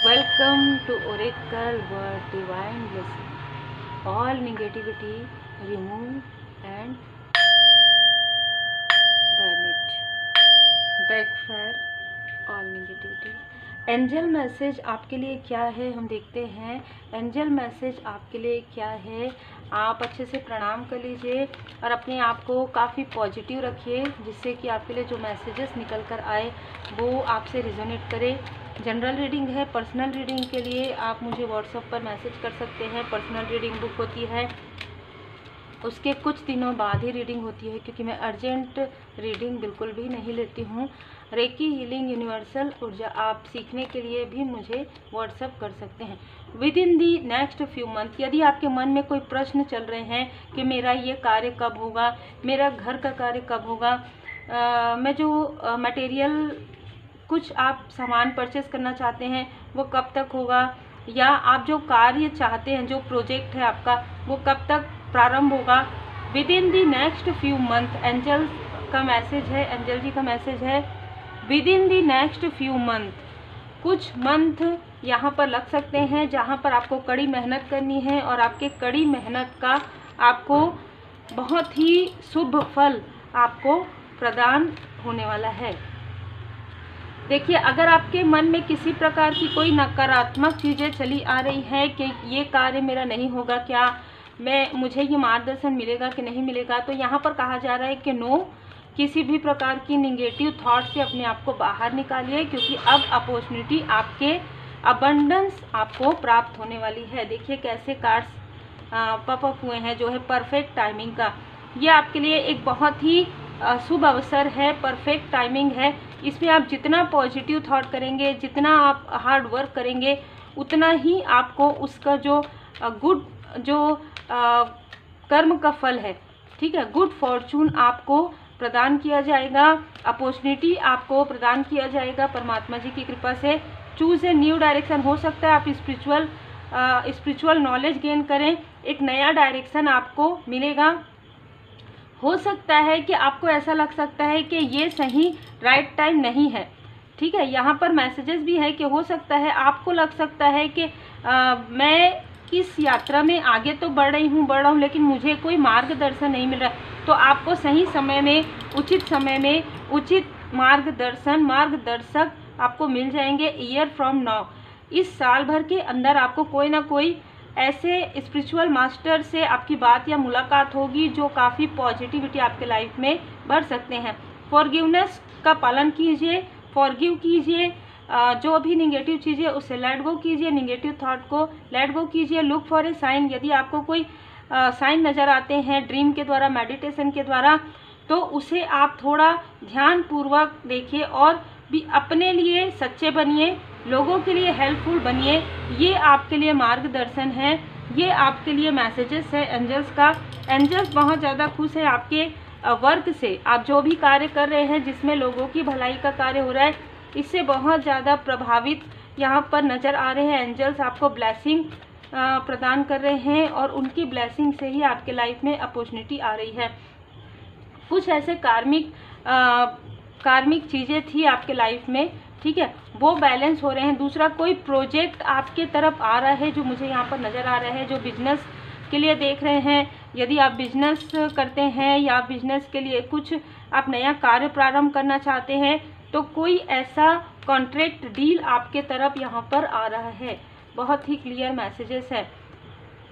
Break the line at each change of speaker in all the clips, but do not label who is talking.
Welcome to Oracle Word Divine Blessing. All negativity remove and burn it. Backfire all negativity. Angel message आपके लिए क्या है हम देखते हैं। एंजल मैसेज आपके लिए क्या है, आप अच्छे से प्रणाम कर लीजिए और अपने आप को काफ़ी पॉजिटिव रखिए, जिससे कि आपके लिए जो मैसेजेस निकल कर आए वो आपसे रिजोनेट करे। जनरल रीडिंग है। पर्सनल रीडिंग के लिए आप मुझे व्हाट्सएप पर मैसेज कर सकते हैं। पर्सनल रीडिंग बुक होती है, उसके कुछ दिनों बाद ही रीडिंग होती है, क्योंकि मैं अर्जेंट रीडिंग बिल्कुल भी नहीं लेती हूँ। रेकी हीलिंग यूनिवर्सल ऊर्जा आप सीखने के लिए भी मुझे व्हाट्सएप कर सकते हैं। With in the next few month, यदि आपके मन में कोई प्रश्न चल रहे हैं कि मेरा ये कार्य कब होगा, मेरा घर का कार्य कब होगा, मैं जो मटेरियल कुछ आप सामान परचेस करना चाहते हैं वो कब तक होगा, या आप जो कार्य चाहते हैं, जो प्रोजेक्ट है आपका, वो कब तक प्रारंभ होगा। With in the next few month angel का मैसेज है, एंजल जी का मैसेज है with in the next few month. कुछ मंथ यहाँ पर लग सकते हैं जहाँ पर आपको कड़ी मेहनत करनी है और आपके कड़ी मेहनत का आपको बहुत ही शुभ फल आपको प्रदान होने वाला है। देखिए, अगर आपके मन में किसी प्रकार की कोई नकारात्मक चीज़ें चली आ रही हैं कि ये कार्य मेरा नहीं होगा, क्या मुझे ये मार्गदर्शन मिलेगा कि नहीं मिलेगा, तो यहाँ पर कहा जा रहा है कि नो, किसी भी प्रकार की निगेटिव थॉट से अपने आप को बाहर निकालिए, क्योंकि अब अपॉर्चुनिटी आपके अबंडेंस आपको प्राप्त होने वाली है। देखिए कैसे कार्ड्स पॉप अप हुए हैं, जो है परफेक्ट टाइमिंग का। ये आपके लिए एक बहुत ही शुभ अवसर है, परफेक्ट टाइमिंग है। इसमें आप जितना पॉजिटिव थॉट करेंगे, जितना आप हार्ड वर्क करेंगे, उतना ही आपको उसका जो गुड जो कर्म का फल है, ठीक है, गुड फॉर्चून आपको प्रदान किया जाएगा, अपॉर्चुनिटी आपको प्रदान किया जाएगा परमात्मा जी की कृपा से। चूज ए न्यू डायरेक्शन, हो सकता है आप स्पिरिचुअल नॉलेज गेन करें, एक नया डायरेक्शन आपको मिलेगा। हो सकता है कि आपको ऐसा लग सकता है कि ये सही राइट टाइम नहीं है, ठीक है। यहाँ पर मैसेजेस भी है कि हो सकता है आपको लग सकता है कि मैं इस यात्रा में आगे तो बढ़ रहा हूँ, लेकिन मुझे कोई मार्गदर्शन नहीं मिल रहा। तो आपको सही समय में, उचित समय में उचित मार्गदर्शक आपको मिल जाएंगे। ईयर फ्रॉम नाउ, इस साल भर के अंदर आपको कोई ना कोई ऐसे स्पिरिचुअल मास्टर से आपकी बात या मुलाकात होगी जो काफ़ी पॉजिटिविटी आपके लाइफ में भर सकते हैं। फॉरगिवनेस का पालन कीजिए, फॉरगिव कीजिए, जो भी निगेटिव चीज़ें उससे लेट गो कीजिए, निगेटिव थॉट को लेट गो कीजिए। लुक फॉर ए साइन, यदि आपको कोई साइन नज़र आते हैं ड्रीम के द्वारा, मेडिटेशन के द्वारा, तो उसे आप थोड़ा ध्यानपूर्वक देखिए और भी अपने लिए सच्चे बनिए, लोगों के लिए हेल्पफुल बनिए। ये आपके लिए मार्गदर्शन है, ये आपके लिए मैसेजेस है एंजल्स का। एंजल्स बहुत ज़्यादा खुश है आपके वर्क से। आप जो भी कार्य कर रहे हैं जिसमें लोगों की भलाई का कार्य हो रहा है, इससे बहुत ज़्यादा प्रभावित यहाँ पर नज़र आ रहे हैं। एंजल्स आपको ब्लेसिंग प्रदान कर रहे हैं और उनकी ब्लेसिंग से ही आपके लाइफ में अपॉर्चुनिटी आ रही है। कुछ ऐसे कार्मिक चीज़ें थी आपके लाइफ में, ठीक है, वो बैलेंस हो रहे हैं। दूसरा, कोई प्रोजेक्ट आपके तरफ आ रहा है जो मुझे यहाँ पर नज़र आ रहा है, जो बिजनेस के लिए देख रहे हैं। यदि आप बिजनेस करते हैं या बिजनेस के लिए कुछ आप नया कार्य प्रारंभ करना चाहते हैं, तो कोई ऐसा कॉन्ट्रैक्ट डील आपके तरफ यहाँ पर आ रहा है। बहुत ही क्लियर मैसेजेस है।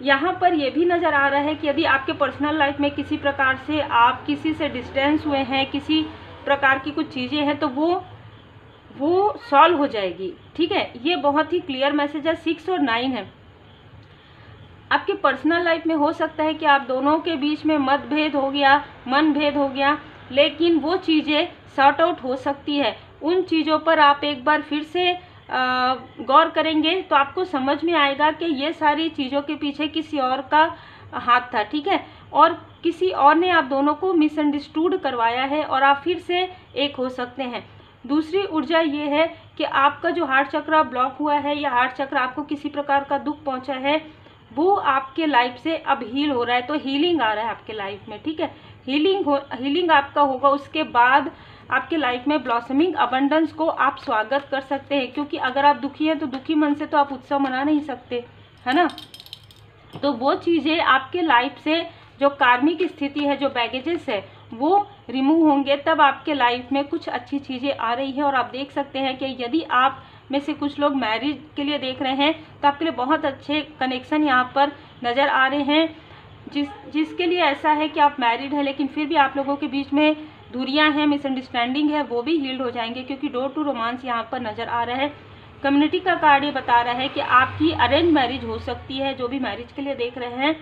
यहाँ पर यह भी नज़र आ रहा है कि यदि आपके पर्सनल लाइफ में किसी प्रकार से आप किसी से डिस्टेंस हुए हैं, किसी प्रकार की कुछ चीज़ें हैं, तो वो सॉल्व हो जाएगी, ठीक है। ये बहुत ही क्लियर मैसेज है। 6 और 9 है। आपके पर्सनल लाइफ में हो सकता है कि आप दोनों के बीच में मतभेद हो गया, मनभेद हो गया, लेकिन वो चीज़ें सॉर्ट आउट हो सकती है। उन चीज़ों पर आप एक बार फिर से गौर करेंगे तो आपको समझ में आएगा कि ये सारी चीज़ों के पीछे किसी और का हाथ था, ठीक है, और किसी और ने आप दोनों को मिसअंडरस्टूड करवाया है और आप फिर से एक हो सकते हैं। दूसरी ऊर्जा ये है कि आपका जो हार्ट चक्र ब्लॉक हुआ है या हार्ट चक्र आपको किसी प्रकार का दुख पहुंचा है, वो आपके लाइफ से अब हील हो रहा है। तो हीलिंग आ रहा है आपके लाइफ में, ठीक है। हीलिंग आपका होगा। उसके बाद आपके लाइफ में ब्लॉसमिंग अबंडेंस को आप स्वागत कर सकते हैं, क्योंकि अगर आप दुखी हैं तो दुखी मन से तो आप उत्सव मना नहीं सकते, है ना। तो वो चीज़ें आपके लाइफ से जो कार्मिक स्थिति है, जो बैगेजेस है, वो रिमूव होंगे, तब आपके लाइफ में कुछ अच्छी चीज़ें आ रही है। और आप देख सकते हैं कि यदि आप में से कुछ लोग मैरिज के लिए देख रहे हैं तो आपके लिए बहुत अच्छे कनेक्शन यहाँ पर नज़र आ रहे हैं। जिसके लिए ऐसा है कि आप मैरिड हैं लेकिन फिर भी आप लोगों के बीच में दूरियां हैं, मिसअंडरस्टैंडिंग है, वो भी हील्ड हो जाएंगे, क्योंकि डोर टू रोमांस यहाँ पर नज़र आ रहा है। कम्युनिटी का कार्ड ये बता रहा है कि आपकी अरेंज मैरिज हो सकती है। जो भी मैरिज के लिए देख रहे हैं,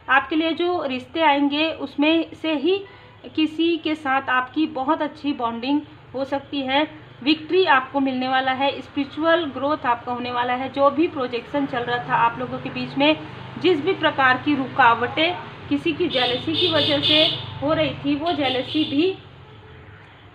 आपके लिए जो रिश्ते आएंगे उसमें से ही किसी के साथ आपकी बहुत अच्छी बॉन्डिंग हो सकती है। विक्ट्री आपको मिलने वाला है, स्पिरिचुअल ग्रोथ आपका होने वाला है। जो भी प्रोजेक्शन चल रहा था आप लोगों के बीच में, जिस भी प्रकार की रुकावटें किसी की जेलसी की वजह से हो रही थी, वो जेलसी भी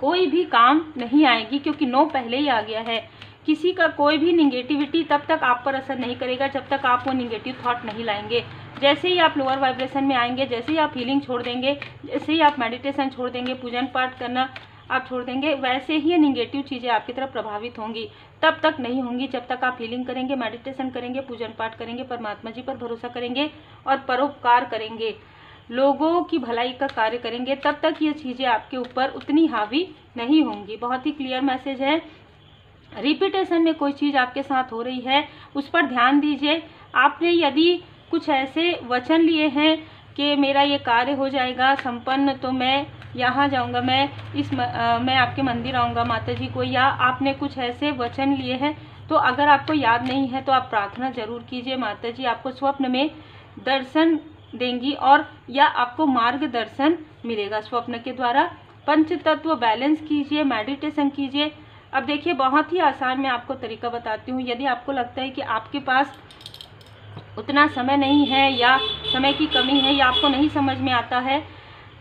कोई भी काम नहीं आएगी, क्योंकि 9 पहले ही आ गया है। किसी का कोई भी निगेटिविटी तब तक आप पर असर नहीं करेगा जब तक आप वो निगेटिव थॉट नहीं लाएंगे। जैसे ही आप लोअर वाइब्रेशन में आएंगे, जैसे ही आप हीलिंग छोड़ देंगे, जैसे ही आप मेडिटेशन छोड़ देंगे, पूजन पाठ करना आप छोड़ देंगे, वैसे ही ये निगेटिव चीज़ें आपकी तरफ प्रभावित होंगी। तब तक नहीं होंगी जब तक आप हीलिंग करेंगे, मेडिटेशन करेंगे, पूजन पाठ करेंगे, परमात्मा जी पर भरोसा करेंगे और परोपकार करेंगे, लोगों की भलाई का कार्य करेंगे, तब तक ये चीज़ें आपके ऊपर उतनी हावी नहीं होंगी। बहुत ही क्लियर मैसेज है। रिपीटेशन में कोई चीज़ आपके साथ हो रही है, उस पर ध्यान दीजिए। आपने यदि कुछ ऐसे वचन लिए हैं कि मेरा ये कार्य हो जाएगा संपन्न, तो मैं यहाँ जाऊँगा, मैं आपके मंदिर आऊँगा माता जी को, या आपने कुछ ऐसे वचन लिए हैं, तो अगर आपको याद नहीं है तो आप प्रार्थना जरूर कीजिए। माता जी आपको स्वप्न में दर्शन देंगी और या आपको मार्गदर्शन मिलेगा स्वप्न के द्वारा। पंच तत्व बैलेंस कीजिए, मेडिटेशन कीजिए। अब देखिए, बहुत ही आसान मैं आपको तरीका बताती हूँ। यदि आपको लगता है कि आपके पास उतना समय नहीं है या समय की कमी है या आपको नहीं समझ में आता है,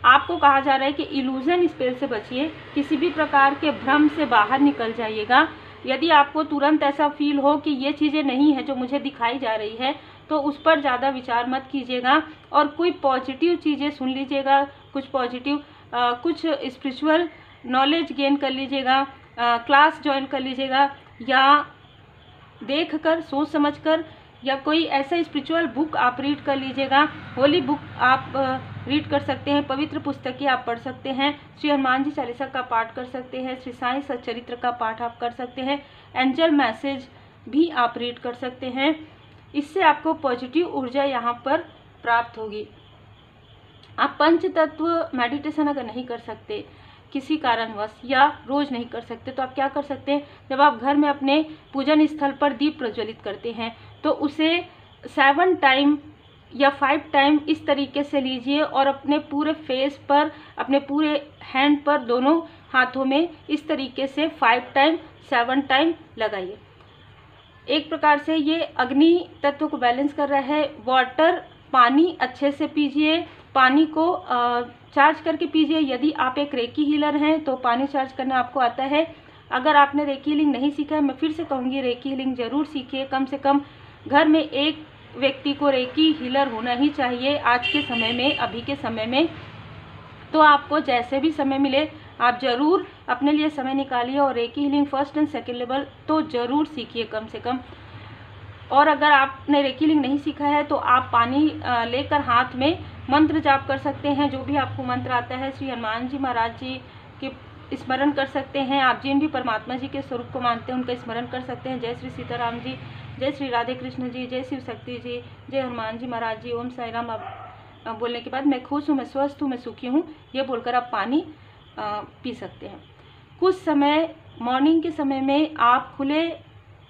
आपको कहा जा रहा है कि इल्यूजन स्पेल से बचिए, किसी भी प्रकार के भ्रम से बाहर निकल जाइएगा। यदि आपको तुरंत ऐसा फील हो कि ये चीज़ें नहीं है जो मुझे दिखाई जा रही है, तो उस पर ज़्यादा विचार मत कीजिएगा और कोई पॉजिटिव चीज़ें सुन लीजिएगा, कुछ पॉजिटिव कुछ स्पिरिचुअल नॉलेज गेन कर लीजिएगा, क्लास ज्वाइन कर लीजिएगा, या देख कर सोच समझ कर, या कोई ऐसा स्पिरिचुअल बुक आप रीड कर लीजिएगा। होली बुक आप रीड कर सकते हैं, पवित्र पुस्तकें आप पढ़ सकते हैं, श्री हनुमान जी चालीसा का पाठ कर सकते हैं, श्री साईं सच्चरित्र का पाठ आप कर सकते हैं, एंजल मैसेज भी आप रीड कर सकते हैं। इससे आपको पॉजिटिव ऊर्जा यहाँ पर प्राप्त होगी। आप पंच तत्व मेडिटेशन अगर नहीं कर सकते किसी कारणवश या रोज नहीं कर सकते, तो आप क्या कर सकते हैं, जब आप घर में अपने पूजन स्थल पर दीप प्रज्वलित करते हैं तो उसे 7 टाइम या 5 टाइम इस तरीके से लीजिए और अपने पूरे फेस पर, अपने पूरे हैंड पर, दोनों हाथों में इस तरीके से 5 टाइम 7 टाइम लगाइए। एक प्रकार से ये अग्नि तत्व को बैलेंस कर रहा है। वाटर, पानी अच्छे से पीजिए, पानी को चार्ज करके पीजिए। यदि आप एक रेकी हीलर हैं तो पानी चार्ज करना आपको आता है। अगर आपने रेकी हीलिंग नहीं सीखा है, मैं फिर से कहूँगी रेकी हीलिंग जरूर सीखिए। कम से कम घर में एक व्यक्ति को रेकी हीलर होना ही चाहिए आज के समय में, अभी के समय में। तो आपको जैसे भी समय मिले आप ज़रूर अपने लिए समय निकालिए और recce healing first and second level तो ज़रूर सीखिए कम से कम। और अगर आपने रेकी हीलिंग नहीं सीखा है तो आप पानी लेकर हाथ में मंत्र जाप कर सकते हैं, जो भी आपको मंत्र आता है। श्री हनुमान जी महाराज जी के स्मरण कर सकते हैं। आप जिन भी परमात्मा जी के स्वरूप को मानते हैं उनका स्मरण कर सकते हैं। जय श्री सीताराम जी, जय श्री राधे कृष्ण जी, जय शिव शक्ति जी, जय हनुमान जी महाराज जी, ओम साई राम। आप बोलने के बाद मैं खुश हूँ, मैं स्वस्थ हूँ, मैं सुखी हूँ, ये बोलकर आप पानी पी सकते हैं। कुछ समय मॉर्निंग के समय में आप खुले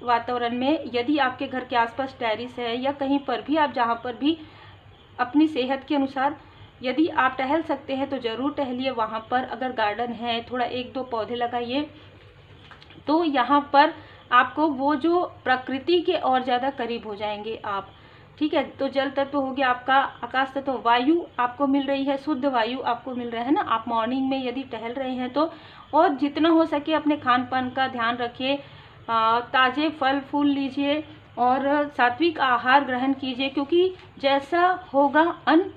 वातावरण में, यदि आपके घर के आसपास टेरेस है या कहीं पर भी आप जहाँ पर भी अपनी सेहत के अनुसार यदि आप टहल सकते हैं तो ज़रूर टहलिए वहाँ पर। अगर गार्डन है, थोड़ा 1-2 पौधे लगाइए, तो यहाँ पर आपको वो जो प्रकृति के और ज़्यादा करीब हो जाएंगे आप। ठीक है, तो जल तत्व हो गया आपका, आकाश तत्व, वायु आपको मिल रही है, शुद्ध वायु आपको मिल रहा है ना। आप मॉर्निंग में यदि टहल रहे हैं तो, और जितना हो सके अपने खान पान का ध्यान रखिए, ताज़े फल फूल लीजिए और सात्विक आहार ग्रहण कीजिए, क्योंकि जैसा होगा अन्न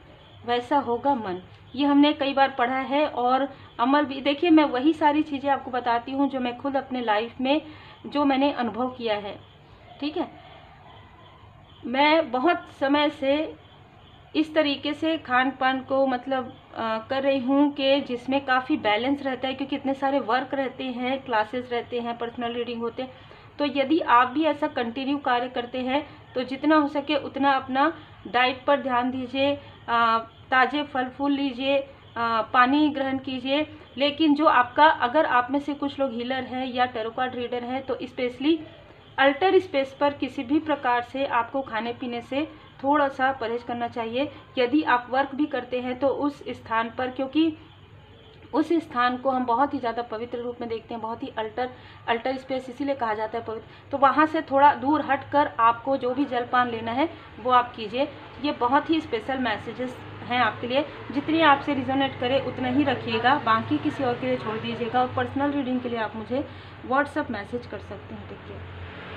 वैसा होगा मन, ये हमने कई बार पढ़ा है। और अमल भी। देखिए मैं वही सारी चीज़ें आपको बताती हूँ जो मैं खुद अपने लाइफ में जो मैंने अनुभव किया है, ठीक है। मैं बहुत समय से इस तरीके से खान पान को मतलब कर रही हूँ कि जिसमें काफ़ी बैलेंस रहता है, क्योंकि इतने सारे वर्क रहते हैं, क्लासेस रहते हैं, पर्सनल रीडिंग होते हैं। तो यदि आप भी ऐसा कंटिन्यू कार्य करते हैं तो जितना हो सके उतना अपना डाइट पर ध्यान दीजिए, ताज़े फल फूल लीजिए, पानी ग्रहण कीजिए। लेकिन जो आपका, अगर आप में से कुछ लोग हीलर हैं या टैरो कार्ड रीडर हैं, तो स्पेशली अल्टर स्पेस पर किसी भी प्रकार से आपको खाने पीने से थोड़ा सा परहेज करना चाहिए। यदि आप वर्क भी करते हैं तो उस स्थान पर, क्योंकि उस स्थान को हम बहुत ही ज़्यादा पवित्र रूप में देखते हैं, बहुत ही अल्टर स्पेस इसीलिए कहा जाता है पवित्र। तो वहाँ से थोड़ा दूर हटकर आपको जो भी जलपान लेना है वो आप कीजिए। ये बहुत ही स्पेशल मैसेजेस हैं आपके लिए। जितनी आपसे रिजोनेट करे उतना ही रखिएगा, बाकी किसी और के लिए छोड़ दीजिएगा। और पर्सनल रीडिंग के लिए आप मुझे व्हाट्सएप मैसेज कर सकते हैं। Take care.